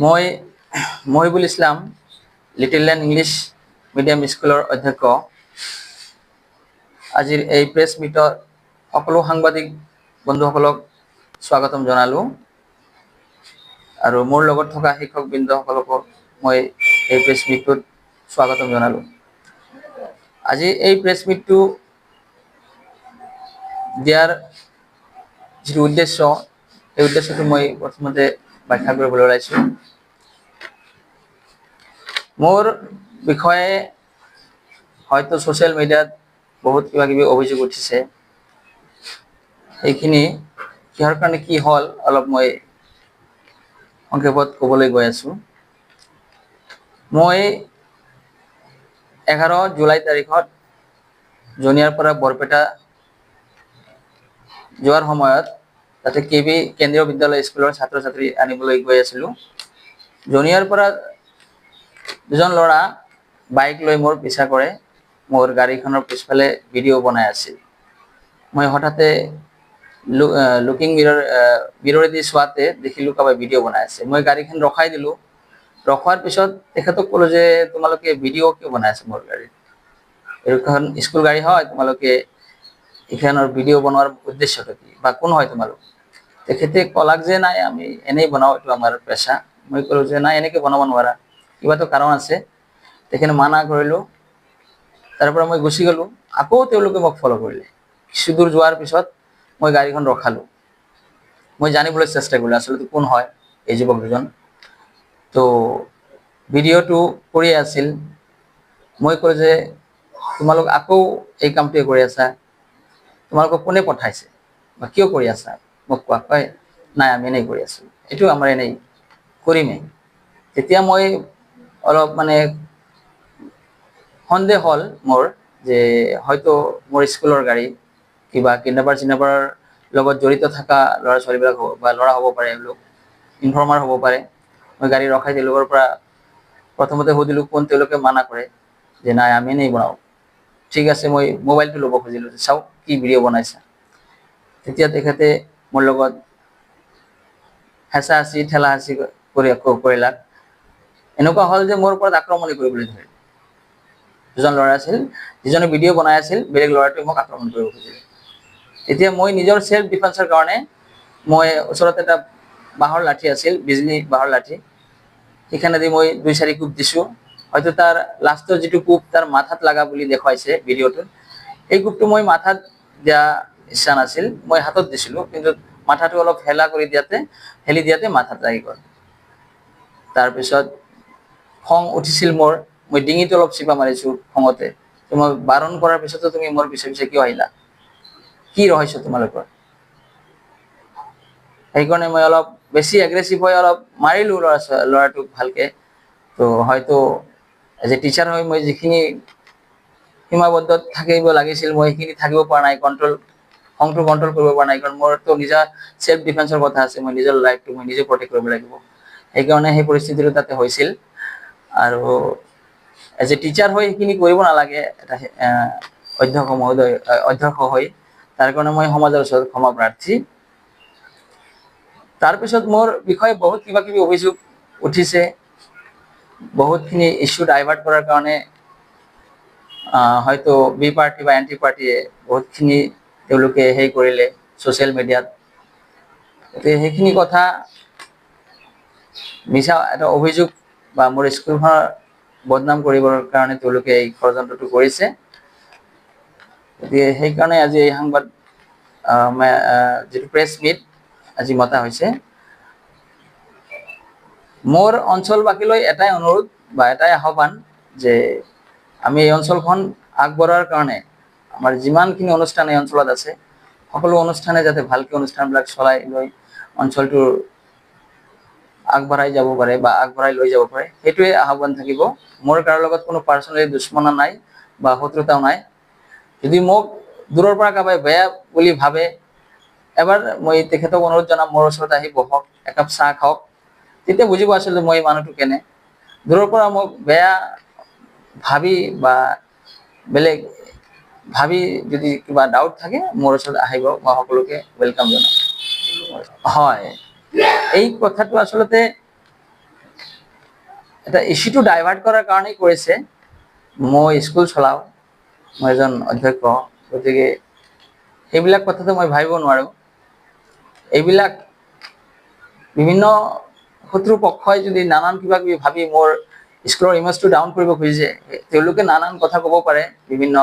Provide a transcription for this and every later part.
মই Mohibul Islam little land English medium স্কুলৰ অধ্যক্ষ। আজিৰ এই প্ৰেছ মিটত সকলো সাংবাদিক বন্ধুসকলক স্বাগতম জনালোঁ আৰু মোৰ লগত থকা শিক্ষকবৃন্দসকলকো মই এই প্ৰেছ মিটটোত স্বাগতম জনালোঁ। আজি এই প্ৰেছ মিটটো দিয়াৰ যিটো উদ্দেশ্য, এই উদ্দেশ্যটো মই প্ৰথমতে ব্যাখ্যা কৰিবলৈ ওলাইছোঁ। মোৰ বিষয়ে হয়তো ছ'চিয়েল মিডিয়াত বহুত কিবা কিবি অভিযোগ উঠিছে। এইখিনি কিহৰ কাৰণে কি হ'ল অলপ মই সংক্ষেপত ক'বলৈ গৈ আছোঁ। মই 11 জুলাই তাৰিখত জনিয়াৰ পৰা বৰপেটা যোৱাৰ সময়ত তাতে কেবি কেন্দ্ৰীয় বিদ্যালয় স্কুলৰ ছাত্ৰ ছাত্ৰী আনিবলৈ গৈ আছিলোঁ। জনিয়াৰ পৰা দুজন ল'ৰা বাইক লৈ মোৰ পিছা কৰে। মোৰ গাড়ীখনৰ পিছফালে ভিডিঅ' বনাই আছিল। মই হঠাতে লুকিং মিৰৰেদি চোৱাতে দেখিলোঁ কাৰোবাই ভিডিঅ' বনাই আছে। মই গাড়ীখন ৰখাই দিলোঁ। ৰখোৱাৰ পিছত তেখেতক ক'লোঁ যে তোমালোকে ভিডিঅ' কিয় বনাই আছে মোৰ গাড়ীত? এইখন স্কুল গাড়ী হয়, তোমালোকে এইখনৰ ভিডিঅ' বনোৱাৰ উদ্দেশ্যটো কি বা কোন হয় তোমালোক? তেখেতে ক'লাক যে নাই আমি এনেই বনাওঁ, এইটো আমাৰ পেচা। মই ক'লোঁ যে নাই এনেকৈ বনাব নোৱাৰা, কিবাটো কাৰণ আছে। তেখেতে মানা কৰিলোঁ। তাৰ পৰা মই গুচি গ'লোঁ। আকৌ তেওঁলোকে মোক ফ'ল' কৰিলে। কিছু দূৰ যোৱাৰ পিছত মই গাড়ীখন ৰখালোঁ। মই জানিবলৈ চেষ্টা কৰিলোঁ আচলতে কোন হয় এই যুৱক দুজন। তো ভিডিঅ'টো কৰি আছিল। মই ক'লোঁ যে তোমালোক আকৌ এই কামটোৱে কৰি আছা, তোমালোকক কোনে পঠাইছে বা কিয় কৰি আছা মোক কোৱা। কয় নাই আমি এনেই কৰি আছোঁ, এইটো আমাৰ এনেই কৰিমেই। তেতিয়া মই অলপ সন্দেহ হ'ল মোৰ যে হয়তো মোৰ স্কুলৰ গাড়ী, কিবা কিডনেপাৰ লগত জড়িত থকা ল'ৰা ছোৱালীবিলাক বা ল'ৰা হ'ব পাৰে, এওঁলোক ইনফৰ্মাৰ হ'ব পাৰে। মই গাড়ী ৰখাই তেওঁলোকৰ পৰা প্ৰথমতে সুধিলোঁ কোন, তেওঁলোকে মানা কৰে যে নাই আমি এনেই বনাওঁ। ঠিক আছে, মই মোবাইলটো ল'ব খুজিলোঁ যে চাওক কি ভিডিঅ' বনাইছা। তেতিয়া তেখেতে মোৰ লগত হেঁচা হেঁচি ঠেলা হেঁচি কৰিলাক। এনেকুৱা হ'ল যে মোৰ ওপৰত আক্ৰমণে কৰিবলৈ ধৰিলে। দুজন ল'ৰা আছিল, যিজনে ভিডিঅ' বনাই আছিল বেলেগ ল'ৰাটোৱে মোক আক্ৰমণ কৰিব খুজিলে। এতিয়া মই নিজৰ চেল্ফ ডিফেন্সৰ কাৰণে মই ওচৰত এটা বাঁহৰ লাঠি আছিল, বিজলী বাঁহৰ লাঠি, সেইখনেদি মই 2-4 কোব দিছোঁ। হয়তো তাৰ লাষ্টৰ যিটো কোব তাৰ মাথাত লগা বুলি দেখুৱাইছে ভিডিঅ'টোত। এই কোবটো মই মাথাত দিয়া ইচ্ছা নাছিল, মই হাতত দিছিলোঁ, কিন্তু মাথাটো অলপ হেলি দিয়াতে মাথাত লাগি গ'ল। তাৰপিছত খং উঠিছিল মোৰ, মই ডিঙিটো অলপ চিপা মাৰিছোঁ খঙতে। মই বাৰণ কৰাৰ পিছতো তুমি মোৰ পিছে পিছে কিয় আহিলা? কি ৰহস্য তোমালোকৰ? সেইকাৰণে মই অলপ বেছি এগ্ৰেছিভ হৈ অলপ মাৰিলোঁ ল'ৰাটোক ভালকে। তো হয়তো এজ এ টিচাৰ হৈ মই যিখিনি সীমাবদ্ধত থাকিব লাগিছিল মই সেইখিনি থাকিব পৰা নাই, খংটো কণ্ট্ৰল কৰিব পৰা নাই। কাৰণ মোৰতো নিজা চেল্ফ ডিফেন্সৰ কথা আছে, মই নিজৰ লাইফটো মই নিজে প্ৰটেক্ট কৰিব লাগিব। সেইকাৰণে সেই পৰিস্থিতিটো তাতে হৈছিল। আৰু এজ এ টিচাৰ হৈ সেইখিনি কৰিব নালাগে এটা অধ্যক্ষ হৈ, তাৰ কাৰণে মই সমাজৰ ওচৰত ক্ষমা প্ৰাৰ্থী। তাৰপিছত মোৰ বিষয়ে বহুত কিবা কিবি অভিযোগ উঠিছে। বহুতখিনি ইছ্যু ডাইভাৰ্ট কৰাৰ কাৰণে হয়তো বি পাৰ্টি বা এন টি পাৰ্টিয়ে বহুতখিনি তেওঁলোকে কৰিলে ছ'চিয়েল মিডিয়াত। গতিকে সেইখিনি কথা মিছা এটা অভিযোগ বা মোৰ স্কুলখনৰ বদনাম কৰিবৰ কাৰণে তেওঁলোকে এই ষড়যন্ত্ৰটো কৰিছে। গতিকে সেইকাৰণে আজি এই যিটো প্ৰেছ মিট আজি মতা হৈছে। মোৰ অঞ্চলবাসীলৈ এটাই অনুৰোধ বা এটাই আহ্বান যে আমি এই অঞ্চলখন আগবঢ়াৰ কাৰণে আমাৰ যিমানখিনি অনুষ্ঠান এই অঞ্চলত আছে, সকলো অনুষ্ঠানে যাতে ভালকৈ অনুষ্ঠানবিলাক চলাই লৈ অঞ্চলটোৰ আগবঢ়াই যাব পাৰে বা আগবঢ়াই লৈ যাব পাৰে, সেইটোৱে আহ্বান থাকিব। মোৰ কাৰো লগত কোনো পাৰ্চনেলি দুশ্মনা নাই বা শত্ৰুতাও নাই। যদি মোক দূৰৰ পৰা কাৰোবাই বেয়া বুলি ভাবে, এবাৰ মই তেখেতক অনুৰোধ জনাম মোৰ ওচৰত আহি বহক, একাপ চাহ খাওক, তেতিয়া বুজিব আচলতে মই মানুহটো কেনে। দূৰৰ পৰা মোক বেয়া ভাবি বা বেলেগ ভাবি যদি কিবা ডাউট থাকে মোৰ ওচৰত আহিব, মই সকলোকে ৱেলকাম জনাম। হয়, এই কথাটো আচলতে এটা ইস্যুটো ডাইভাৰ্ট কৰাৰ কাৰণেই কৰিছে। মই স্কুল চলাওঁ, মই এজন অধ্যক্ষ, গতিকে সেইবিলাক কথাটো মই ভাবিব নোৱাৰোঁ। এইবিলাক বিভিন্ন শত্ৰু পক্ষই যদি নানান কিবা কিবি ভাবি মোৰ স্কুলৰ ইমেজটো ডাউন কৰিব খুজিছে, তেওঁলোকে নানান কথা ক'ব পাৰে বিভিন্ন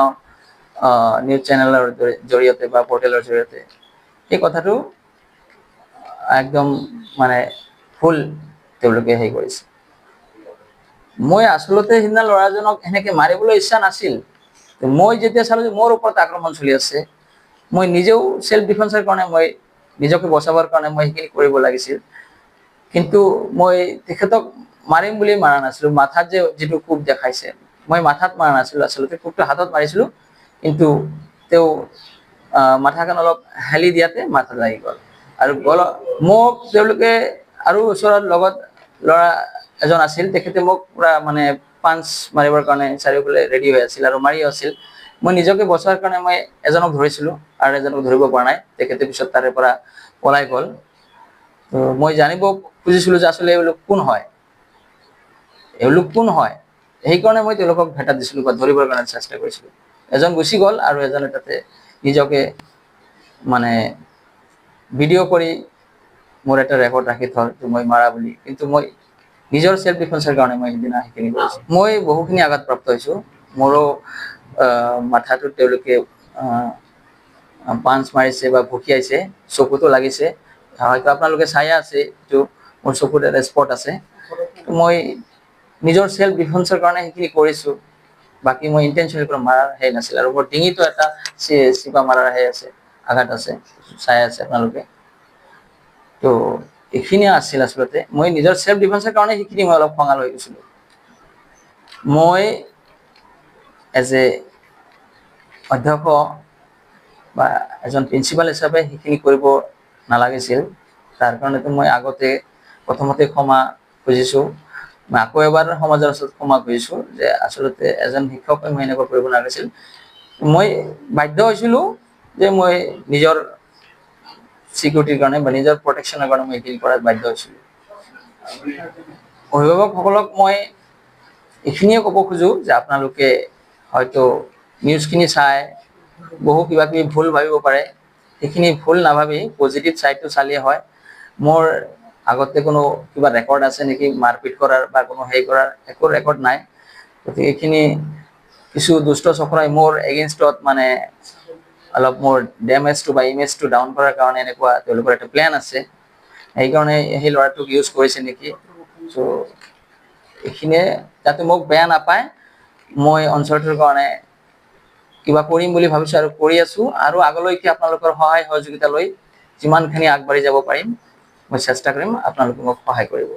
নিউজ চেনেলৰ জৰিয়তে বা পৰ্টেলৰ জৰিয়তে। এই কথাটো একদম মানে ভুল তেওঁলোকে হেৰি কৰিছে। মই আচলতে সিদিনা ল'ৰাজনক সেনেকে মাৰিবলৈ ইচ্ছা নাছিল। মই যেতিয়া চালোঁ যে মোৰ ওপৰত আক্ৰমণ চলি আছে, মই নিজেও সেল্ফ ডিফেন্সৰ কাৰণে মই নিজকে বচাবৰ কাৰণে মই সেইখিনি কৰিব লাগিছিল। কিন্তু মই তেখেতক মাৰিম বুলি মাৰা নাছিলোঁ। মাথাত যে যিটো কোব দেখাইছে, মই মাথাত মাৰা নাছিলোঁ, আচলতে কোবটো হাতত মাৰিছিলোঁ। কিন্তু তেওঁ মাথাখন অলপ হেলি দিয়াতে মাথাত লাগি গ'ল আৰু মোক তেওঁলোকে আৰু ওচৰত লগত ল'ৰা এজন আছিল, তেখেতে মোক পুৰা মানে পাঞ্চ মাৰিবৰ কাৰণে চাৰিওফালে ৰেডি হৈ আছিল আৰু মাৰি আছিল। মই নিজকে বচোৱাৰ কাৰণে মই এজনক ধৰিছিলোঁ আৰু এজনক ধৰিব পৰা নাই, তেখেতে পিছত তাৰে পৰা পলাই গ'ল। তো মই জানিব খুজিছিলোঁ যে আচলতে এওঁলোক কোন হয়, সেইকাৰণে মই তেওঁলোকক ভেটা দিছিলোঁ বা ধৰিবৰ কাৰণে চেষ্টা কৰিছিলোঁ। এজন গুচি গ'ল আৰু এজনে তাতে নিজকে মানে ভিডিঅ' কৰি মোৰ এটা ৰেকৰ্ড ৰাখি থ'ল যে মই মাৰা বুলি। কিন্তু মই নিজৰ সেল্ফ ডিফেন্সৰ কাৰণে মই সেইদিনা সেইখিনি কৰিছোঁ। মই বহুখিনি আঘাতপ্ৰাপ্ত হৈছোঁ। মোৰো মাথাটোত তেওঁলোকে পাঞ্চ মাৰিছে বা ভুকিয়াইছে, চকুতো লাগিছে। হয়তো আপোনালোকে চাই আছে, এইটো মোৰ চকুত এটা স্পট আছে। মই নিজৰ সেল্ফ ডিফেন্সৰ কাৰণে সেইখিনি কৰিছোঁ, বাকী মই ইণ্টেনশ্যনেলি কোনো মাৰাৰ সেই নাছিল। আৰু মোৰ ডিঙিটো এটা চিপা মাৰাৰ সেই আছে, আঘাত আছে, চাই আছে আপোনালোকে। তো এইখিনিয়ে আছিল আচলতে। মই নিজৰ সেল্ফ ডিফেন্সৰ কাৰণে সেইখিনি মই অলপ খঙাল হৈ গৈছিলোঁ। মই এজ এ অধ্যক্ষ বা এজন প্ৰিন্সিপাল হিচাপে সেইখিনি কৰিব নালাগিছিল। তাৰ কাৰণেতো মই প্ৰথমতে ক্ষমা খুজিছোঁ। মই আকৌ এবাৰ সমাজৰ ওচৰত ক্ষমা খুজিছোঁ যে আচলতে এজন শিক্ষকে মই এনেকুৱা কৰিব নালাগিছিল। মই বাধ্য হৈছিলোঁ যে মই নিজৰ চিকিউৰিটিৰ কাৰণে বা নিজৰ প্ৰটেকশ্যনৰ কাৰণে মই এইখিনি কৰাত বাধ্য হৈছিলোঁ। অভিভাৱকসকলক মই এইখিনিয়ে ক'ব খোজোঁ যে আপোনালোকে হয়তো নিউজখিনি চাই বহু কিবা কিবি ভুল ভাবিব পাৰে, সেইখিনি ভুল নাভাবি পজিটিভ ছাইডটো চালেই হয়। মোৰ আগতে কোনো কিবা ৰেকৰ্ড আছে নেকি মাৰপিট কৰাৰ বা কোনো হেৰি কৰাৰ? একো ৰেকৰ্ড নাই। গতিকে এইখিনি কিছু দুষ্ট চক্ৰই মোৰ এগেইনষ্টত মানে অলপ মোৰ ডেমেজটো বা ইমেজটো ডাউন কৰাৰ কাৰণে এনেকুৱা তেওঁলোকৰ এটা প্লেন আছে। সেইকাৰণে সেই ল'ৰাটোক ইউজ কৰিছে নেকি। চ' এইখিনিয়ে, যাতে মোক বেয়া নাপায়, মই অঞ্চলটোৰ কাৰণে কিবা কৰিম বুলি ভাবিছোঁ আৰু কৰি আছোঁ। আৰু আগলৈকে আপোনালোকৰ সহায় সহযোগিতা লৈ যিমানখিনি আগবাঢ়ি যাব পাৰিম মই চেষ্টা কৰিম, আপোনালোকে মোক সহায় কৰিব।